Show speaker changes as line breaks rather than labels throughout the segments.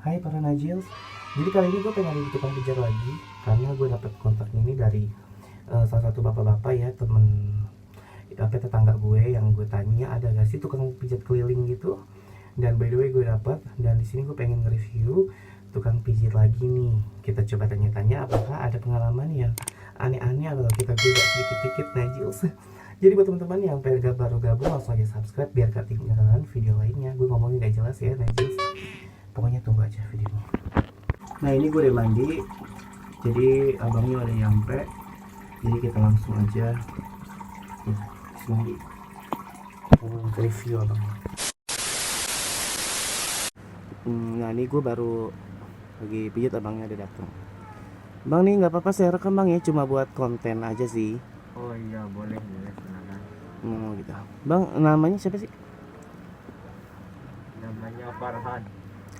Hai para Najils. Jadi kali ini gue pengen jadi tukang pijat lagi karena gue dapet kontaknya ini dari salah satu bapak-bapak ya, temen apa tetangga gue yang gue tanya ada gak sih tukang pijat keliling gitu. Dan by the way gue dapet, dan di sini gue pengen nge-review tukang pijit lagi nih. Kita coba tanya-tanya apakah ada pengalaman yang aneh-aneh atau kita beda sedikit-sedikit Najils. Jadi buat teman-teman yang pengen baru gabung langsung aja subscribe biar gak ketinggalan video lainnya. Gue ngomongnya gak jelas ya Najils. Pokoknya tunggu aja videonya. Nah ini gue udah mandi, jadi abangnya udah nyampe, jadi kita langsung aja mandi review abang. Nah ini gue baru lagi pijat, abangnya udah datang. Bang nih nggak apa-apa saya rekam bang ya, cuma buat konten aja sih.
Oh iya, boleh silakan.
Gitu. Bang namanya siapa sih?
Namanya Farhan.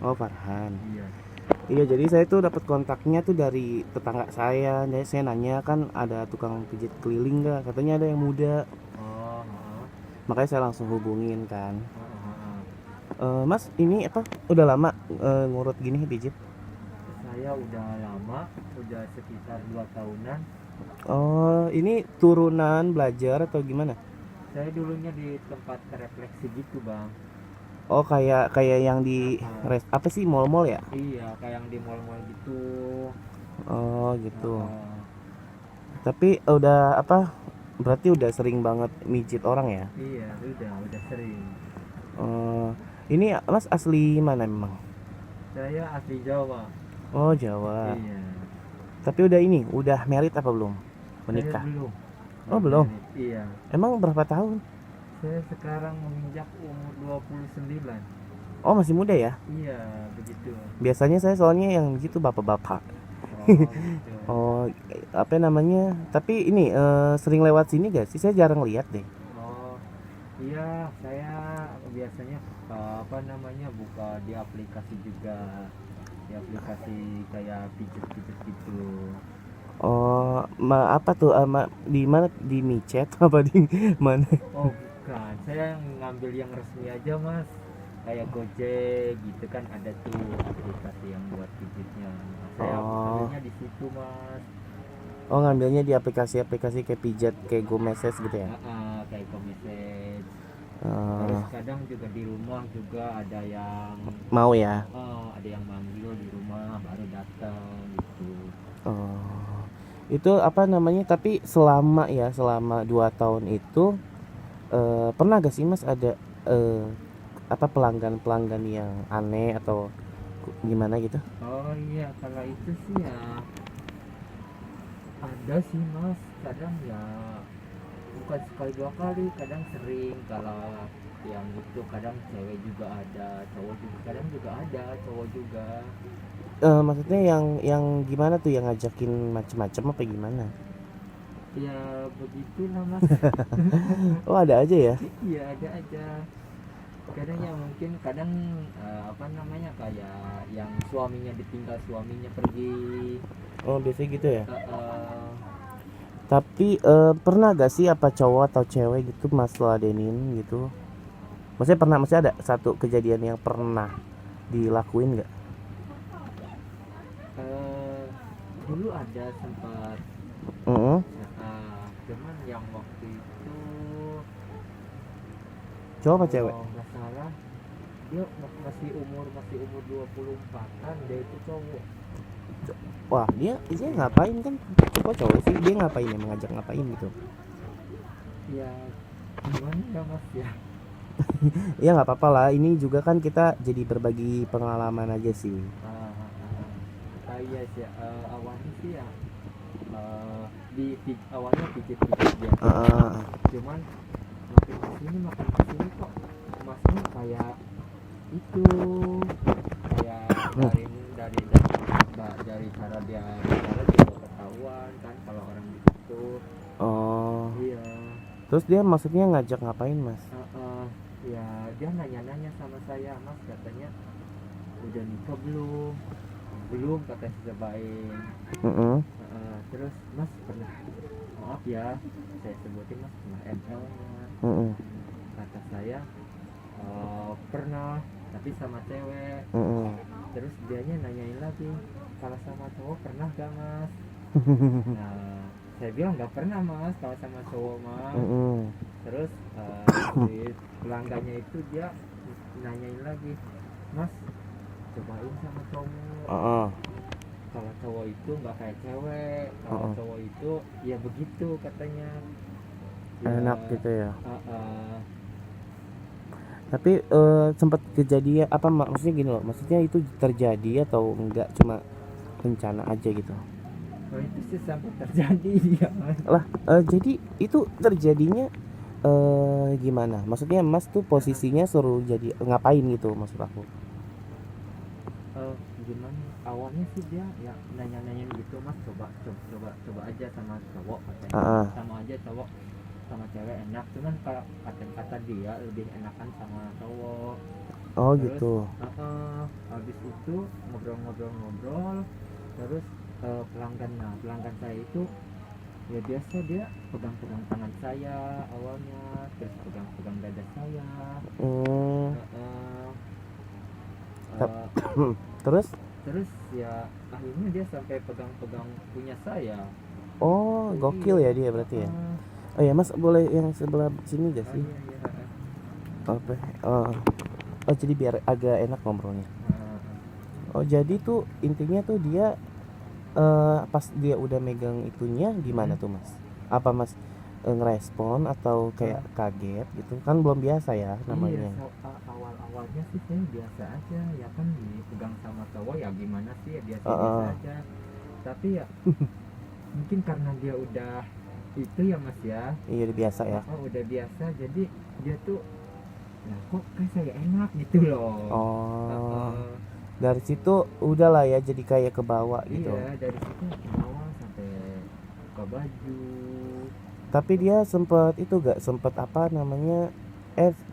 Oh Farhan.
Iya.
Iya, jadi saya tuh dapat kontaknya tuh dari tetangga saya. Jadi saya nanya kan ada tukang pijit keliling nggak? Katanya ada yang muda.
Oh,
Makanya saya langsung hubungin kan.
oh.
Mas ini apa? Udah lama ngurut gini pijit?
Saya udah lama, udah sekitar 2 tahunan.
Oh, ini turunan belajar atau gimana?
Saya dulunya di tempat refleksi gitu, Bang.
Oh, kayak yang di apa sih, mall-mall ya?
Iya, kayak yang di mall-mall gitu.
Oh, gitu.
Oh,
Tapi udah apa? Berarti udah sering banget mijit orang ya?
iya, udah sering.
Oh, ini Mas asli mana memang?
Saya asli Jawa.
Oh, Jawa.
Iya.
Tapi udah married apa belum? Menikah?
Saya belum.
Oh, belum.
Iya.
Emang berapa tahun?
Saya sekarang menginjak umur 29.
Oh, masih muda ya?
Iya, begitu.
Biasanya saya soalnya yang gitu bapak-bapak.
Oh, gitu.
Oh, apa namanya? Tapi ini sering lewat sini gak sih? Saya jarang lihat deh.
Oh, iya, saya biasanya buka di aplikasi juga, di aplikasi kayak pijet-pijet gitu.
Oh, apa tuh? Di mana? Di micet apa di mana?
Oh, bukan, saya ngambil yang resmi aja, Mas. Kayak Gojek gitu kan ada tuh aplikasi yang buat pijetnya. Saya
Oh,
ambilnya di situ, Mas.
oh ngambilnya di aplikasi-aplikasi kayak pijat, kayak Go Message gitu ya?
Kayak message. Terus
Eh,
kadang juga di rumah juga
mau ya?
ada yang manggil di rumah baru datang gitu.
Oh, itu apa namanya? Tapi selama 2 tahun itu pernah gak sih Mas ada eh, apa pelanggan-pelanggan yang aneh atau gimana gitu?
Oh iya, kalau itu sih ya ada sih, Mas. Kadang ya bukan sekali dua kali, kadang sering. Kalau yang gitu kadang cewek juga ada, cowok juga kadang juga ada, cowok juga.
Maksudnya yang gimana tuh, yang ngajakin macem-macem apa gimana?
Ya begitulah, Mas.
Oh ada aja ya?
Iya, ada aja. Kadang ya mungkin kadang kayak yang suaminya ditinggal, suaminya pergi.
Oh biasanya gitu ya?
Eh, eh,
Tapi pernah gak sih apa cowok atau cewek gitu Mas ladenin gitu? Maksudnya ada satu kejadian yang pernah dilakuin gak?
eh, Dulu ada sempat.
Mm-mm.
Cuman yang waktu itu
Cowok apa cewek?
kalau nggak salah dia masih umur 24-an, dia itu cowok.
Wah dia ngapain kan? Kok cowok sih, dia ngapain ya, mengajak ngapain gitu?
Ya gimana ya, Mas ya.
Ya nggak apa-apa lah, ini juga kan kita jadi berbagi pengalaman aja sih.
Iya sih, awalnya sih ya, awalnya pijit-pijit biasa. Cuman makin kesini kok masnya kayak itu, kayak dari cara dia bicara juga ketahuan kan kalau orang gitu.
Oh,
Iya.
terus dia maksudnya ngajak ngapain Mas?
Ya dia nanya-nanya sama saya, Mas, katanya udah nikah belum, belum kata si Sebain.
Mm-mm.
Terus Mas pernah, maaf ya saya sebutin, Mas, pernah ML nya.
Mm-mm.
Kata saya pernah, tapi sama cewek.
Mm-mm.
Terus dianya nanyain lagi, kalau sama cowok pernah gak mas? Nah saya bilang nggak pernah mas kalau sama cowok mah.
Mm-mm.
Terus si pelanggannya itu dia nanyain lagi, mas cobain sama cowok,
Uh-uh.
kalau cowok itu nggak kayak cewek, kalau
Uh-uh.
cowok itu ya begitu katanya.
Enak gitu ya.
uh, uh,
Tapi sempat kejadian apa maksudnya gini loh, maksudnya itu terjadi atau enggak cuma rencana aja gitu
kalau itu sih sampai terjadi ya mas.
lah. Jadi itu terjadinya gimana, maksudnya mas tuh posisinya suruh jadi ngapain gitu maksud aku.
Gimana awalnya sih dia ya nanya-nanyain gitu, mas coba aja sama cowok katanya.
Ah.
Sama aja cowok sama cewek enak, cuman kalau kata dia lebih enakan sama cowok.
Oh
Terus,
gitu.
habis itu ngobrol-ngobrol, terus pelanggan saya itu ya biasa dia pegang-pegang tangan saya awalnya, terus pegang-pegang dada saya.
Hmm.
Uh,
Terus
terus ya akhirnya dia sampai pegang-pegang punya saya.
oh gokil ya dia berarti ya. Oh ya mas, boleh yang sebelah sini gak sih?
Iya.
Apa oh jadi biar agak enak ngobrolnya. Oh jadi tuh intinya tuh dia pas dia udah megang itunya gimana tuh mas? Apa mas ngerespon atau kayak kaget gitu kan, belum biasa ya namanya.
Iya, awal-awalnya sih saya biasa aja ya kan, dipegang sama cowok ya gimana sih ya biasa aja. Tapi ya mungkin karena dia udah itu ya mas ya.
Iya udah biasa ya.
Udah biasa, jadi dia tuh nah kok kayak saya enak gitu loh.
Dari situ udahlah ya, jadi kayak kebawa gitu.
Iya, dari situ ke bawah sampai buka baju.
Tapi dia sempat itu gak sempat apa namanya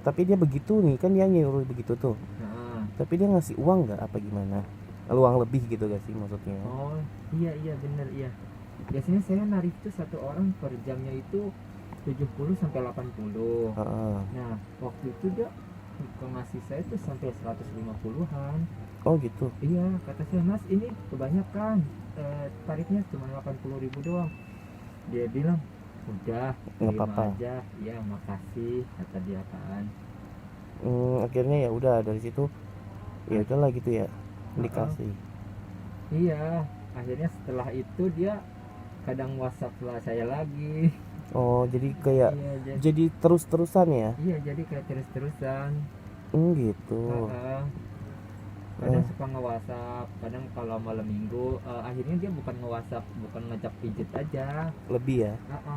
tapi dia begitu nih kan, dia nyuruh begitu tuh. Tapi dia ngasih uang nggak apa gimana, uang lebih gitu gak sih maksudnya?
Oh iya bener iya. Biasanya saya narik tuh satu orang per jamnya itu 70 sampai 80. Nah waktu itu dia ngasih saya tuh sampai 150-an.
Oh gitu.
Iya, kata saya, mas ini kebanyakan, tarifnya cuma 80.000 doang. Dia bilang udah terima aja, ya makasih kata dia kan.
Akhirnya ya udah dari situ ya udahlah gitu ya, dikasih.
Iya, akhirnya setelah itu dia kadang WhatsApp lah saya lagi.
Oh jadi kayak jadi terus-terusan ya?
Iya, jadi kayak terus-terusan.
Gitu.
Kadang suka nge-WhatsApp, kadang kalau malam minggu akhirnya dia bukan nge-WhatsApp, bukan ngajak pijit aja.
Lebih ya?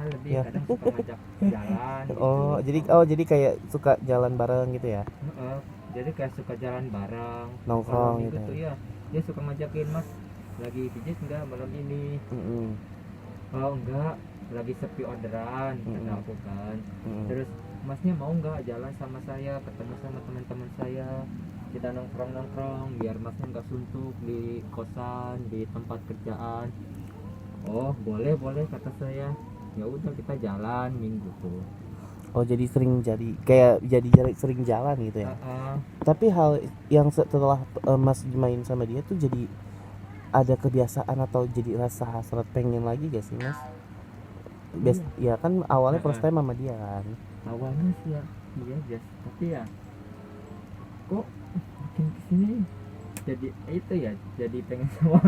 Lebih ya. Kadang suka ngajak jalan gitu.
Jadi kayak suka jalan bareng gitu ya?
Jadi kayak suka jalan bareng,
nongkrong gitu
ya. Dia suka ngajakin, mas lagi pijit enggak malam ini? Oh enggak, lagi sepi orderan kata aku kan. Terus masnya mau nggak jalan sama saya, ketemu sama teman-teman saya, kita nongkrong biar masnya nggak suntuk di kosan, di tempat kerjaan. Oh boleh kata saya. Ya udah kita jalan minggu tuh.
Oh jadi sering sering jalan gitu ya. Tapi hal yang setelah mas main sama dia tuh jadi ada kebiasaan atau jadi rasa hasrat pengen lagi gak sih mas? Ya kan awalnya first time sama dia kan.
Awalnya sih ya iya guys, tapi ya kok makin kesini jadi itu ya, jadi pengen sama.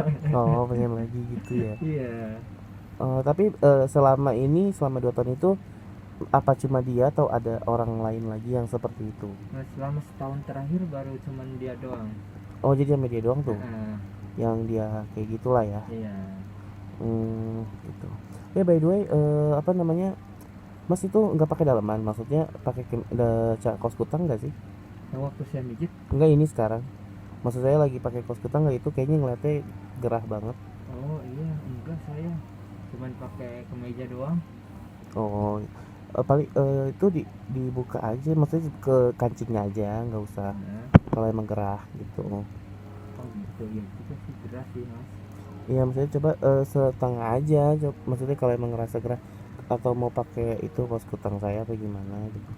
Pengen lagi gitu ya.
Iya.
Tapi selama 2 tahun itu apa cuma dia atau ada orang lain lagi yang seperti itu?
Nah, selama setahun terakhir baru cuman dia doang.
Oh jadi sama dia doang tuh yang dia kayak gitulah ya.
Iya.
Gitu. By the way apa namanya, mas itu nggak pakai daleman, maksudnya pakai kaos kutang nggak sih?
Nah, waktu saya mijit
enggak, ini sekarang maksud saya lagi pakai kaos kutang nggak? Itu kayaknya ngeliatnya gerah banget.
Oh iya, enggak, saya cuman pakai kemeja doang.
Paling itu dibuka aja, maksudnya ke kancingnya aja, nggak usah kalau emang gerah gitu.
Oh gitu ya, itu sih gerah sih mas.
Iya maksudnya coba setengah aja, maksudnya kalau emang ngerasa gerah, atau mau pakai itu kaos kutang saya apa gimana gitu.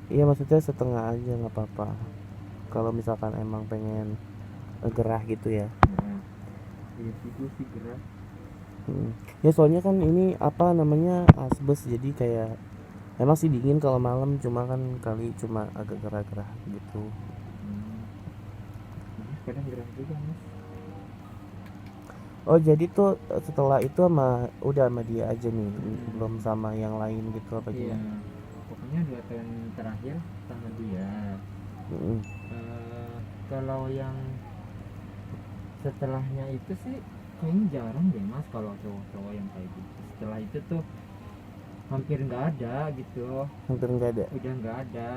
Iya maksudnya setengah aja nggak apa-apa kalau misalkan emang pengen gerah gitu ya.
Nah, iya sih gue sih gerak.
Mm. Ya soalnya kan ini apa namanya asbes jadi kayak emang sih dingin kalau malam cuma kan kali cuma agak gerah-gerah gitu.
Hmm. Iya, kadang gerak juga mas.
Oh jadi tuh setelah itu udah sama dia aja nih, belum
Hmm.
sama yang lain gitu apa
Iya,
gimana?
pokoknya 2 tahun terakhir sama dia.
Mm-mm.
Eh, kalau yang setelahnya itu sih kayaknya jarang deh mas kalau cowok-cowok yang kayak gitu. Setelah itu tuh hampir nggak ada gitu,
Hampir nggak ada.
udah nggak ada.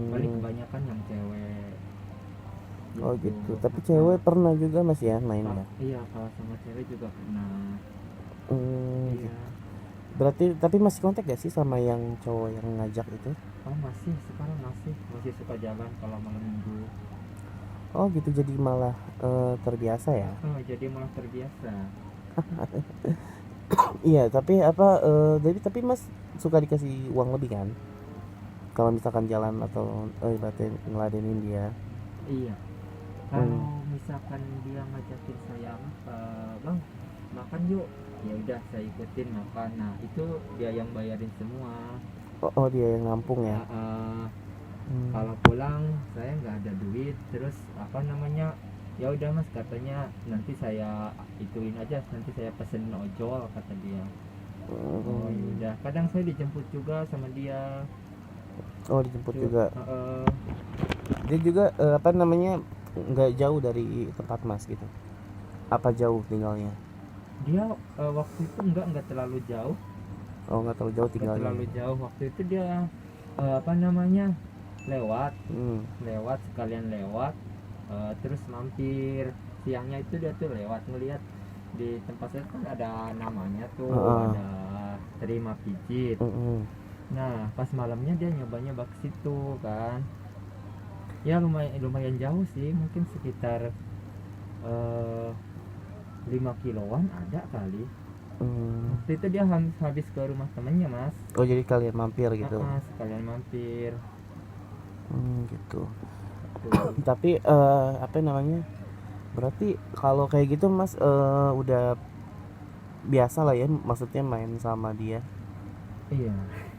Paling
Hmm.
kebanyakan yang cewek
Oh
gitu.
gitu. Tapi cewek pernah juga mas ya main ya.
Iya, kalau sama cewek juga pernah.
Gitu.
Iya.
Berarti tapi masih kontak gak sih sama yang cowok yang ngajak itu?
Oh masih, sekarang masih suka jalan kalau malam minggu.
Oh gitu jadi malah terbiasa ya.
Oh, jadi malah terbiasa.
Iya tapi apa jadi tapi mas suka dikasih uang lebih kan? Kalau misalkan jalan atau ibaratnya ngeladenin dia.
Iya,
Hmm.
kalau misalkan dia ngajakin saya, bang makan yuk, ya udah saya ikutin makan. Nah itu dia yang bayarin semua.
Oh dia yang nampung ya.
Ah, ah.
Hmm.
Kalau pulang saya nggak ada duit, terus apa namanya, ya udah mas katanya nanti saya ituin aja, nanti saya pesenin ojol kata dia. Oh ya
Hmm.
udah, kadang saya dijemput juga sama dia.
Oh dijemput juga.
Heeh.
Dia juga apa namanya nggak jauh dari tempat mas gitu. Apa jauh tinggalnya?
Dia waktu itu nggak terlalu jauh.
Oh nggak terlalu jauh
Nggak
tinggalnya.
terlalu jauh waktu itu dia apa namanya, lewat
Hmm.
lewat sekalian lewat, terus mampir. Siangnya itu dia tuh lewat ngelihat di tempat saya kan ada namanya tuh,
Heeh.
ada terima pijit.
Mm-mm.
Nah pas malamnya dia nyobanya bak situ kan. Ya lumayan lumayan jauh sih, mungkin sekitar eh, 5 kiloan ada kali.
Hmm.
Waktu itu dia habis ke rumah temennya mas.
Oh jadi kalian mampir gitu.
Sekalian mampir
Gitu.
tuh.
Tapi apa namanya? Berarti kalau kayak gitu mas udah biasa lah ya maksudnya main sama dia.
Iya.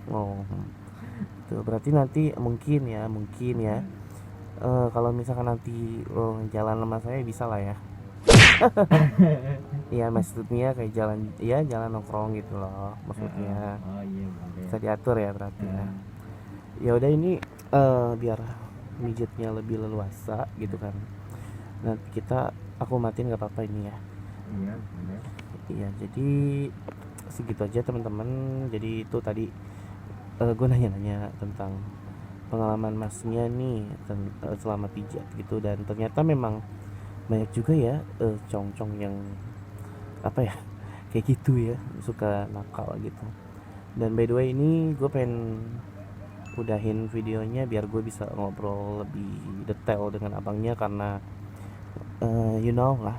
Oh tuh berarti nanti mungkin ya kalau misalkan nanti jalan sama saya bisa lah ya. Iya maksudnya kayak jalan nongkrong gitu loh maksudnya
Oh iya boleh.
bisa diatur ya berarti ya.
Nah,
Ya udah ini biar mijetnya lebih leluasa gitu kan. Nanti aku matiin nggak apa-apa ini ya.
iya boleh.
Iya jadi segitu aja teman-teman. Jadi itu tadi gue nanya-nanya tentang pengalaman masnya nih selama pijat gitu dan ternyata memang banyak juga ya cong-cong yang apa ya kayak gitu ya suka nakal gitu. Dan by the way ini gue pengen udahin videonya biar gue bisa ngobrol lebih detail dengan abangnya karena you know lah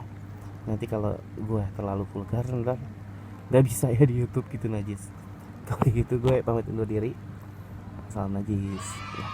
nanti kalau gue terlalu vulgar ntar nggak bisa ya di YouTube gitu najis. Kalau gitu gue pamit undur diri. Salam najis ya.